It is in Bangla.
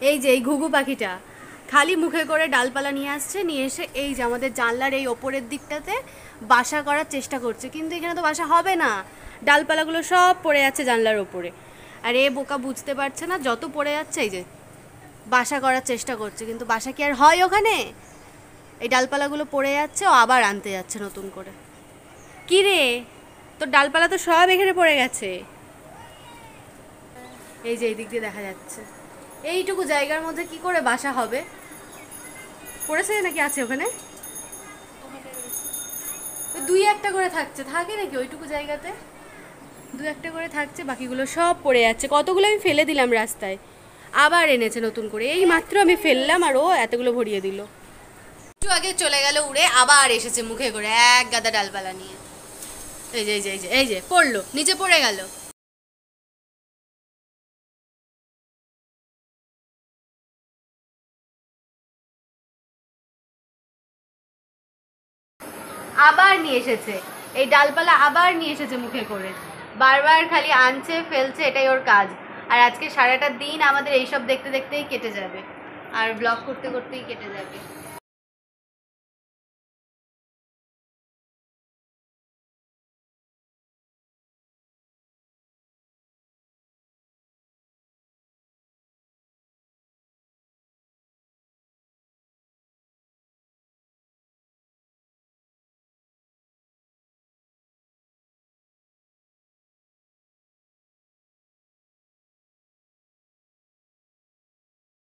এই যে এই ঘুঘু পাখিটা খালি মুখে করে ডালপালা নিয়ে আসছে, নিয়ে এসে এই যে আমাদের জানলার এই ওপরের দিকটাতে বাসা করার চেষ্টা করছে, কিন্তু এখানে তো বাসা হবে না, ডালপালাগুলো সব পড়ে যাচ্ছে জানলার ওপরে। আর এ বোকা বুঝতে পারছে না, যত পড়ে যাচ্ছে এই যে বাসা করার চেষ্টা করছে, কিন্তু বাসা কি আর হয় ওখানে? এই ডালপালাগুলো পড়ে যাচ্ছে, ও আবার আনতে যাচ্ছে নতুন করে। কি রে, তোর ডালপালা তো সব এখানে পড়ে গেছে। এই যে এই দিক দিয়ে দেখা যাচ্ছে, এইটুকু জায়গার মধ্যে কি করে বাসা হবে? পড়েছে নাকি আছে ওখানে? ওই দুই একটা করে থাকছে, থাকে নাকি ওইটুকু জায়গাতে? দু একটা করে থাকছে, বাকিগুলো সব পড়ে যাচ্ছে। কতগুলো আমি ফেলে দিলাম রাস্তায়, আবার এনেছে নতুন করে। এই মাত্র আমি ফেললাম আর ও এতগুলো ভরিয়ে দিল। একটু আগে চলে গেল উড়ে, আবার এসেছে মুখে করে এক গাদা ডালপালা নিয়ে। এই যে এই যে এই যে এই যে পড়লো, নিচে পড়ে গেল। আবার নিয়ে এসেছে এই ডালপালা, আবার নিয়ে এসেছে মুখে করে। বারবার খালি আনছে ফেলছে, এটাই ওর কাজ। আর আজকে সারাটা দিন আমাদের এইসব দেখতে দেখতেই কেটে যাবে, আর ব্লগ করতে করতেই কেটে যাবে।